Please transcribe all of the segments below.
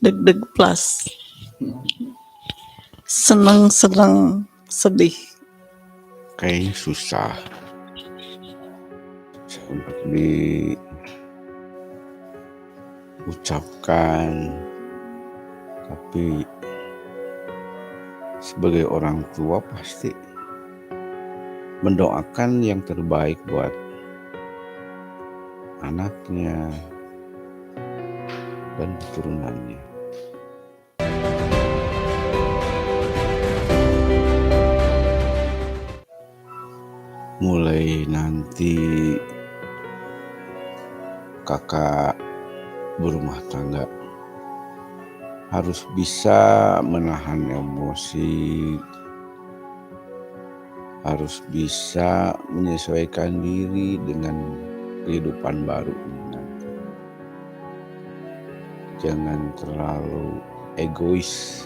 deg-deg plus, seneng sedih. Kayaknya susah untuk diucapkan, tapi sebagai orang tua pasti mendoakan yang terbaik buat anaknya dan keturunannya. Mulai nanti kakak berumah tangga harus bisa menahan emosi, harus bisa menyesuaikan diri dengan kehidupan baru ini nanti. Jangan terlalu egois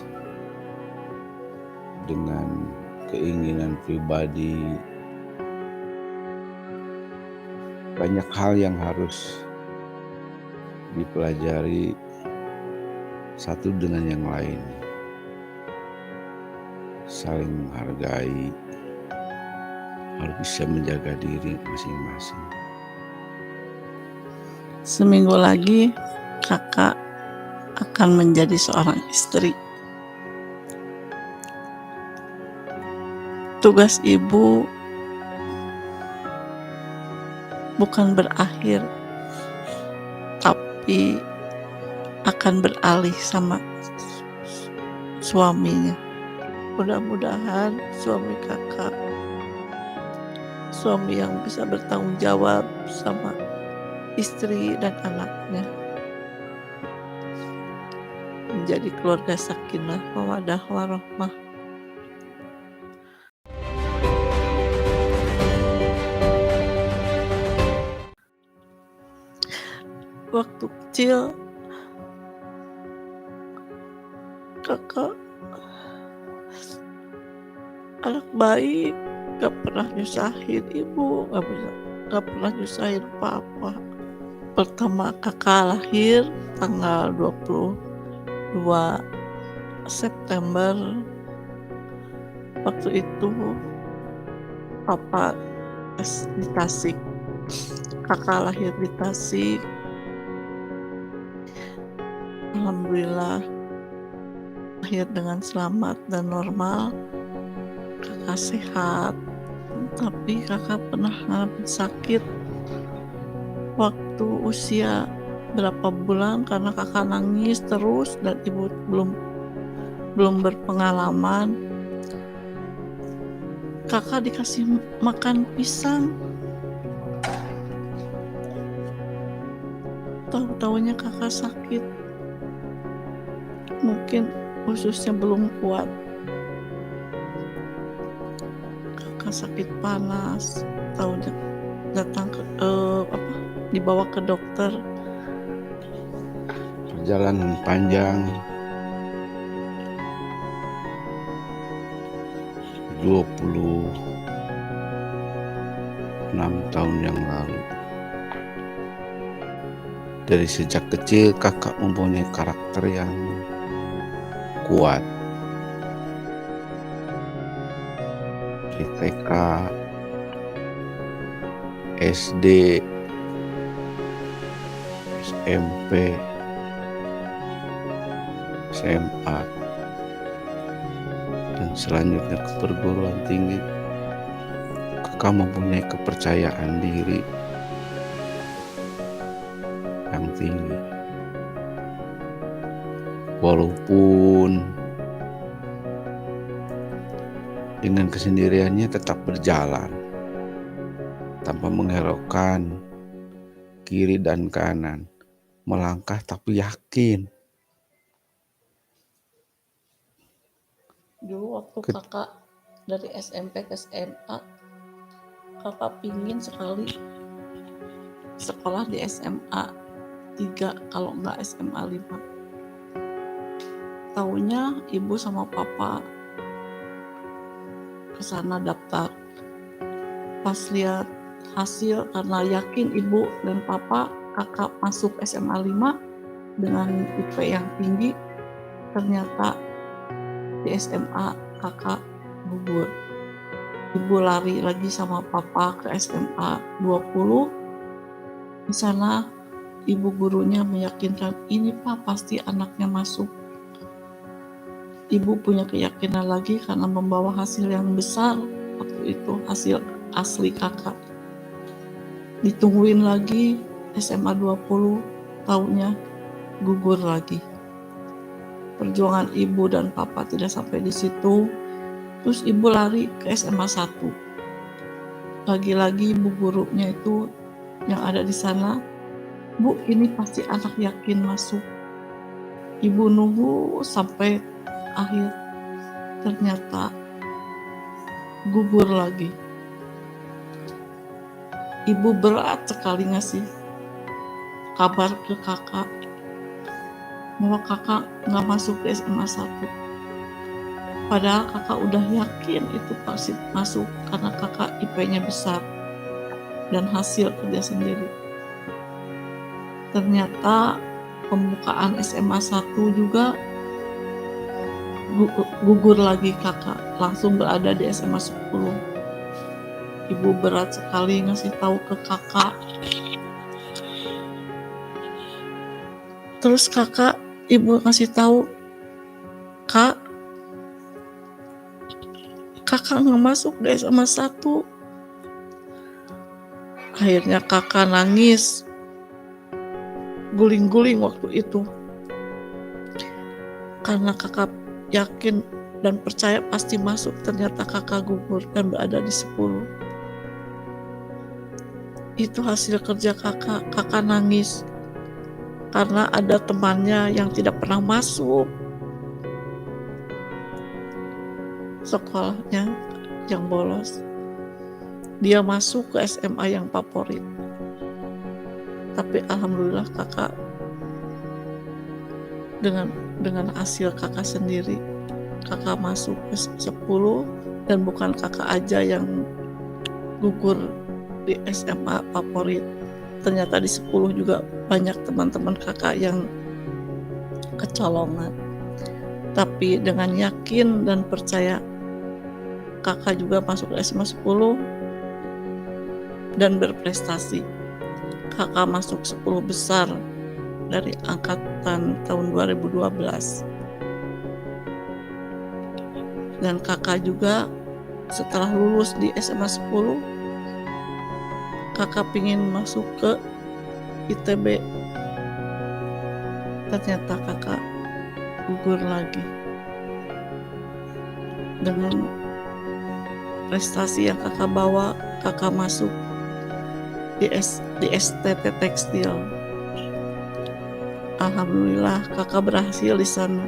dengan keinginan pribadi. Banyak hal yang harus dipelajari satu dengan yang lain. Saling menghargai, harus bisa menjaga diri masing-masing. Seminggu lagi kakak akan menjadi seorang istri. Tugas ibu bukan berakhir, tapi akan beralih sama suaminya. Mudah-mudahan suami kakak suami yang bisa bertanggung jawab sama istri dan anaknya, menjadi keluarga sakinah mawaddah warahmah. Waktu kecil kakak anak baik, gak pernah nyusahin ibu, gak pernah nyusahin papa. Pertama kakak lahir tanggal 22 September. Waktu itu papa di Tasik, kakak lahir di Tasik. Alhamdulillah lahir dengan selamat dan normal, kakak sehat. Tapi kakak pernah ngalamin sakit waktu usia berapa bulan karena kakak nangis terus dan ibu belum berpengalaman. Kakak dikasih makan pisang, tahu-tahunya kakak sakit, mungkin ususnya belum kuat. Kakak sakit panas, tahunya datang ke dibawa ke dokter. Perjalanan panjang 26 tahun yang lalu. Dari sejak kecil kakak mempunyai karakter yang kuat. Di TK, SD, SMP, SMA, dan selanjutnya ke perguruan tinggi, kakak mempunyai kepercayaan diri yang tinggi. Walaupun dengan kesendiriannya tetap berjalan tanpa mengelokkan kiri dan kanan, melangkah tapi yakin. Dulu waktu kakak dari SMP ke SMA, kakak pingin sekali sekolah di SMA 3 kalau enggak SMA 5. Taunya ibu sama papa kesana daftar. Pas lihat hasil, karena yakin ibu dan papa kakak masuk SMA 5 dengan IP yang tinggi, Ternyata di SMA kakak gugur. Ibu lari lagi sama papa ke SMA 20. Di sana ibu gurunya meyakinkan, ini Pak pasti anaknya masuk. Ibu punya keyakinan lagi karena membawa hasil yang besar waktu itu, hasil asli kakak. Ditungguin lagi SMA 20, taunya gugur lagi. Perjuangan ibu dan papa tidak sampai di situ. Terus ibu lari ke SMA 1. Lagi-lagi ibu gurunya itu yang ada di sana, Bu, ini pasti anak yakin masuk. Ibu nunggu sampai akhir, ternyata gugur lagi. Ibu berat sekali ngasih kabar ke kakak bahwa kakak nggak masuk ke SMA 1. Padahal kakak udah yakin itu pasti masuk karena kakak IP-nya besar dan hasil kerja sendiri. Ternyata pembukaan SMA 1 juga gugur lagi kakak, langsung berada di SMA 10. Ibu berat sekali ngasih tahu ke kakak. Terus ibu ngasih tahu, Kak, kakak nggak masuk di SMA 1. Akhirnya kakak nangis, guling-guling waktu itu. Karena kakak yakin dan percaya pasti masuk, ternyata kakak gugur dan berada di 10. Itu hasil kerja kakak nangis. Karena ada temannya yang tidak pernah masuk sekolahnya, yang bolos. Dia masuk ke SMA yang favorit. Tapi alhamdulillah kakak dengan hasil kakak sendiri, kakak masuk ke 10, dan bukan kakak aja yang gugur di SMA favorit. Ternyata di 10 juga banyak teman-teman kakak yang kecolongan. Tapi dengan yakin dan percaya, kakak juga masuk ke SMA 10 dan berprestasi. Kakak masuk 10 besar dari angkatan tahun 2012. Dan kakak juga setelah lulus di SMA 10, kakak pingin masuk ke ITB. Ternyata kakak gugur lagi. Dengan prestasi yang kakak bawa, kakak masuk di STT Tekstil. Alhamdulillah kakak berhasil di sana.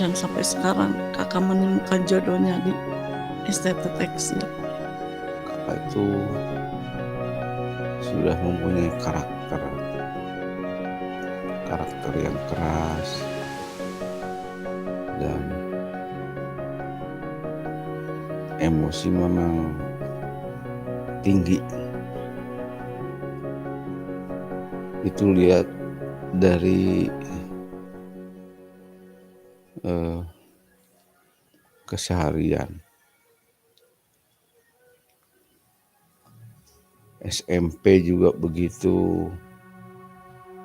Dan sampai sekarang kakak menemukan jodohnya di STT Tekstil. Kakak itu sudah mempunyai karakter yang keras dan emosi memang tinggi. Itu lihat dari keseharian. SMP juga begitu,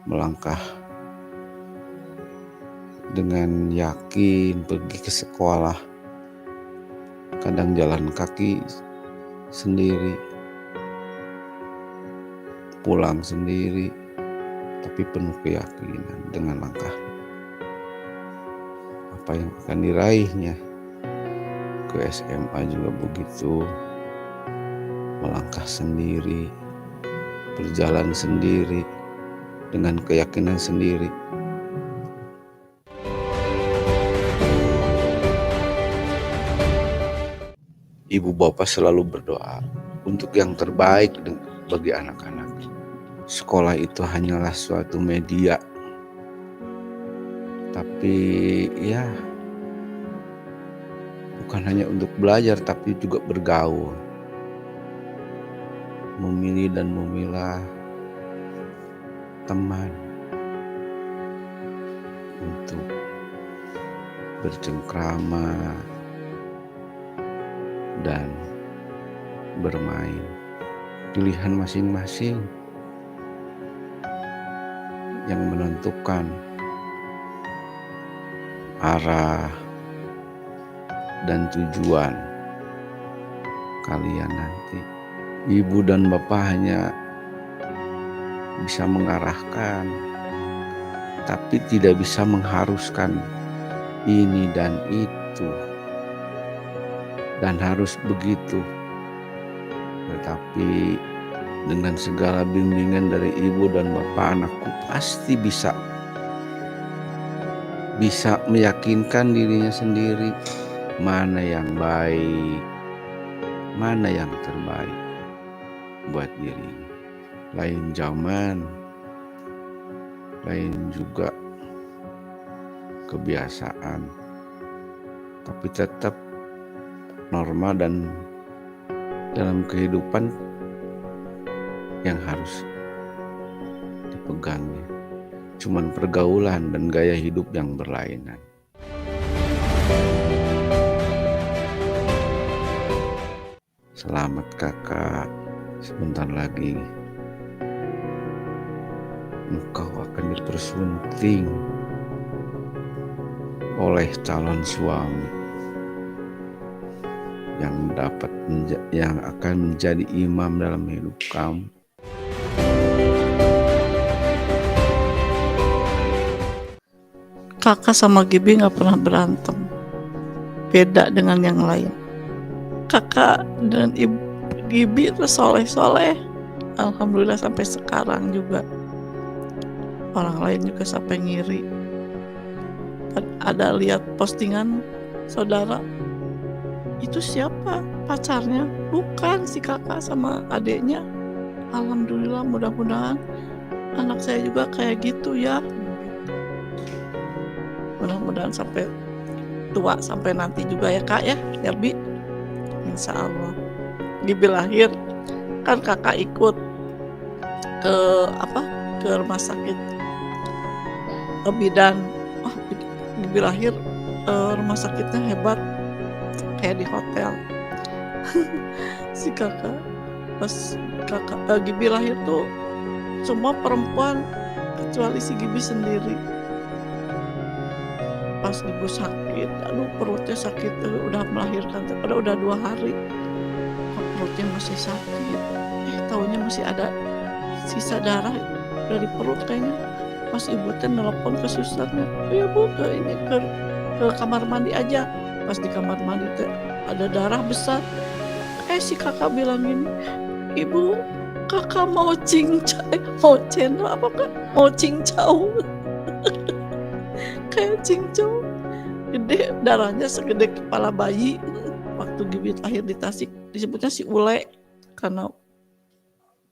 melangkah dengan yakin pergi ke sekolah, kadang jalan kaki sendiri, pulang sendiri, tapi penuh keyakinan dengan langkah apa yang akan diraihnya. Ke SMA juga begitu, melangkah sendiri, berjalan sendiri dengan keyakinan sendiri. Ibu bapak selalu berdoa untuk yang terbaik bagi anak-anak. Sekolah itu hanyalah suatu media, tapi ya bukan hanya untuk belajar, tapi juga bergaul, memilih dan memilah teman, untuk bercengkrama dan bermain. Pilihan masing-masing yang menentukan arah dan tujuan kalian nanti. Ibu dan bapak hanya bisa mengarahkan, tapi tidak bisa mengharuskan ini dan itu, dan harus begitu. Tetapi dengan segala bimbingan dari ibu dan bapak, anakku pasti bisa meyakinkan dirinya sendiri mana yang baik, mana yang terbaik buat dirinya. Lain zaman, lain juga kebiasaan, tapi tetap norma dan dalam kehidupan yang harus dipegangnya cuman pergaulan dan gaya hidup yang berlainan. Selamat kakak, sebentar lagi engkau akan dipersunting oleh calon suami yang akan menjadi imam dalam hidup kamu. Kakak sama Gibi gak pernah berantem, beda dengan yang lain. Kakak dan ibu Gibi itu soleh-soleh, alhamdulillah sampai sekarang juga. Orang lain juga sampai ngiri. Ada lihat postingan saudara, itu siapa pacarnya? Bukan, si kakak sama adiknya. Alhamdulillah, mudah-mudahan anak saya juga kayak gitu ya. Mudah-mudahan sampai tua, sampai nanti juga ya kak ya Bi, insya Allah. Gibi lahir kan kakak ikut ke rumah sakit bidan. Gibi lahir rumah sakitnya hebat, kayak di hotel. Si kakak pas Gibi lahir tuh semua perempuan kecuali si Gibi sendiri. Pas ibu sakit, aduh perutnya sakit, udah melahirkan, udah 2 hari kok perutnya masih sakit. Taunya masih ada sisa darah dari perut kayaknya. Pas ibu nelpon ke susternya, ya bu ke kamar mandi aja. Pas di kamar mandi ada darah besar. Si kakak bilang gini, ibu kakak mau cendol apa kan, mau cincau. Kayak cincau, gede, darahnya segede kepala bayi. Waktu Gibi lahir di Tasik disebutnya si Ule karena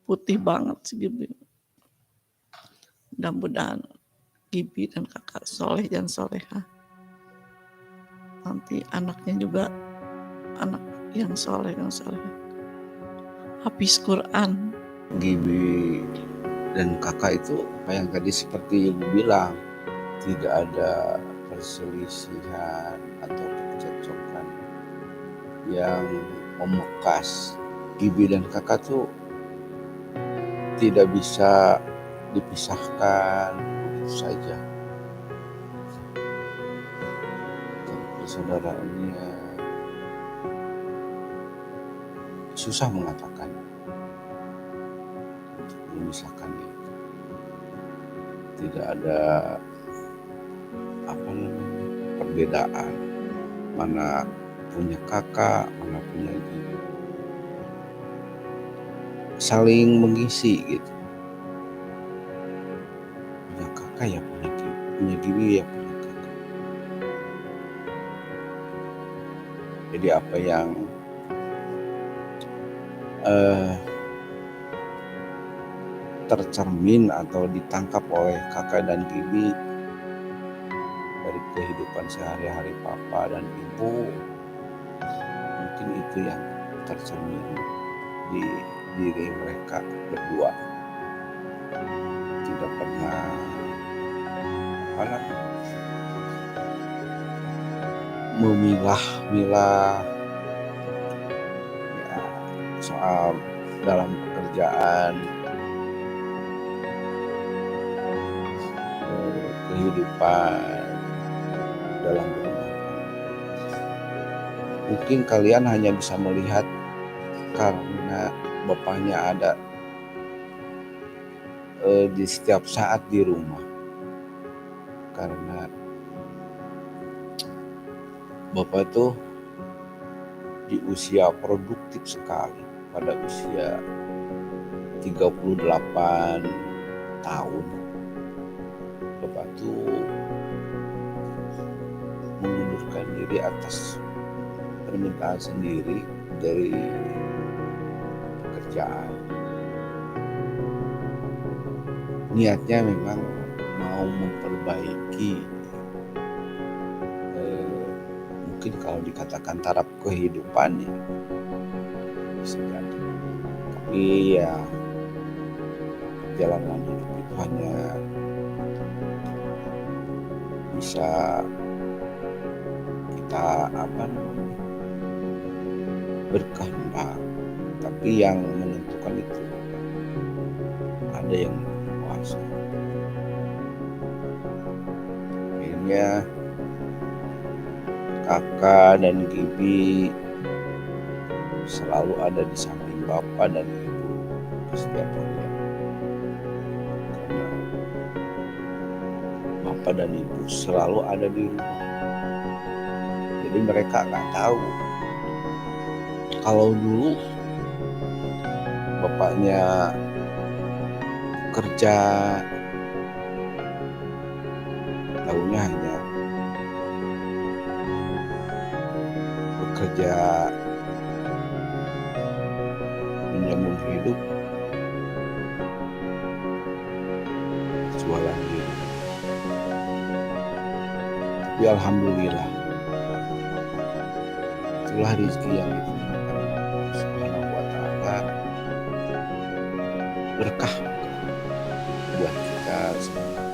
putih banget si Gibi. Mudah-mudahan Gibi dan kakak soleh dan soleha, nanti anaknya juga anak yang soleh dan soleha, hafiz Quran. Gibi dan kakak itu apa yang tadi seperti ibu bilang, tidak ada perselisihan atau percekcokan yang membekas. Gibi dan kakak tuh tidak bisa dipisahkan begitu saja. Persaudaraannya susah mengatakan untuk memisahkannya. Tidak ada perbedaan, mana punya kakak, mana punya Gibi. Saling mengisi gitu. Punya kakak ya punya Gibi, punya Gibi ya punya kakak. Jadi apa yang tercermin atau ditangkap oleh kakak dan Gibi dari kehidupan sehari-hari papa dan ibu, mungkin itu yang tercermin di diri mereka berdua. Tidak pernah memilah-milah ya, soal dalam pekerjaan, kehidupan dalam rumah. Mungkin kalian hanya bisa melihat karena bapaknya ada di setiap saat di rumah, karena bapak itu di usia produktif sekali, pada usia 38 tahun bapak tuh mengundurkan diri atas permintaan sendiri dari pekerjaan. Niatnya memang mau memperbaiki mungkin kalau dikatakan taraf kehidupan ya bisa jadi, tapi ya perjalanan hidup itu hanya bisa kita berkehendak, tapi yang menentukan itu ada yang berkuasa. Akhirnya kakak dan Gibi selalu ada di samping bapak dan ibu setiap hari. Karena bapak dan ibu selalu ada di rumah, jadi mereka nggak tahu kalau dulu bapaknya kerja, tahunya hanya bekerja menyambung hidup, jualan diri. Tapi alhamdulillah, itulah rezeki yang ditentukan Allah Subhanahu wa Ta'ala, berkah buat kita semua.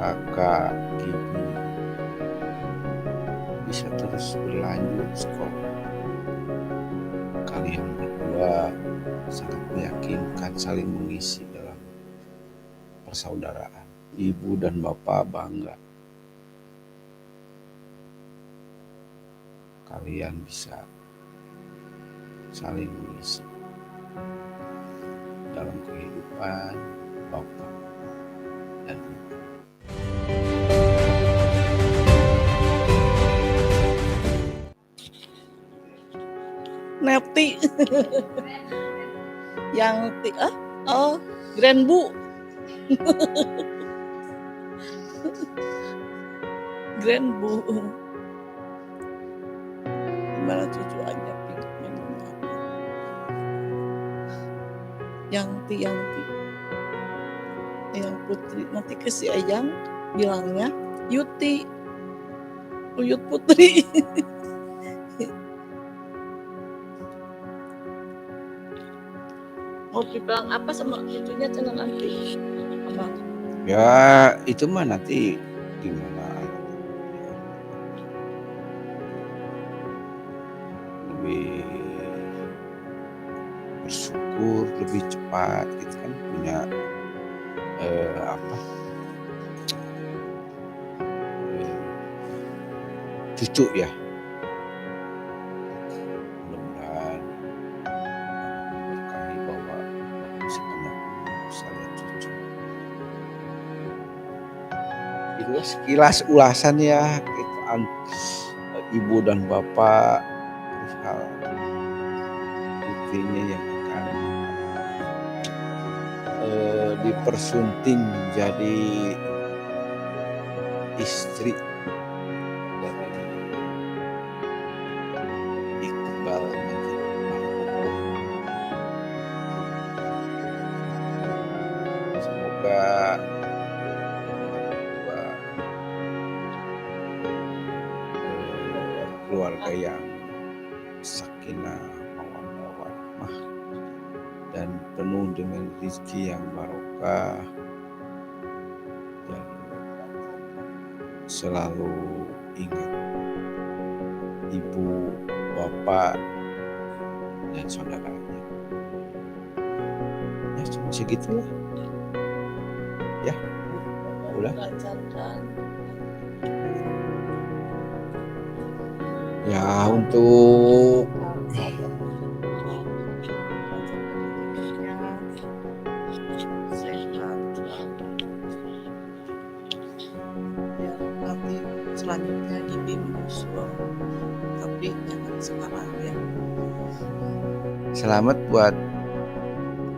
Kakak Gibi bisa terus berlanjut sekolah. Kalian berdua sangat meyakinkan, saling mengisi dalam persaudaraan. Ibu dan bapak bangga kalian bisa saling mengisi dalam kehidupan bapak dan ibu. Nepti yang Grand Bu Grand Bu gimana cucu aja yang Putri, nanti ke si Ayang bilangnya Yuti, Uyut Putri. Mau dibilang apa sama cucunya Cina nanti? Apa? Ya itu mah nanti gimana, lebih bersyukur, lebih cepat gitu kan, punya cucu ya. Mudah-mudahan berkahi bahwa bisa lihat cucu. Itulah sekilas ulasan ya ibu dan bapak perihal putrinya yang akan dipersunting menjadi istri dari Iqbal Majid Markopo. Semoga keluarga yang sakinah mawaddah warahmah dan penuh dengan rezeki yang barokah, dan selalu ingat ibu, bapak, dan saudaranya. Ya cuma segitulah. Ya, udah. Ya untuk biar nanti selanjutnya Ibi menyusul, tapi jangan sekarang ya. selamat buat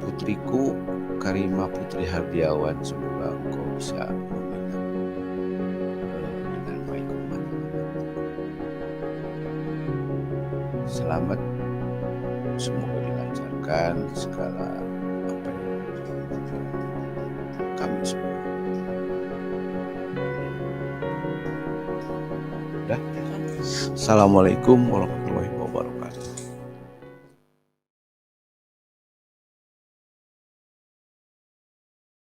putriku Karimah Putri Hardiawan, semoga engkau bisa meminang dengan baik kemana-mana. Selamat, semoga dilancarkan segala apa yang kami semua. Udah. Assalamualaikum warahmatullahi wabarakatuh.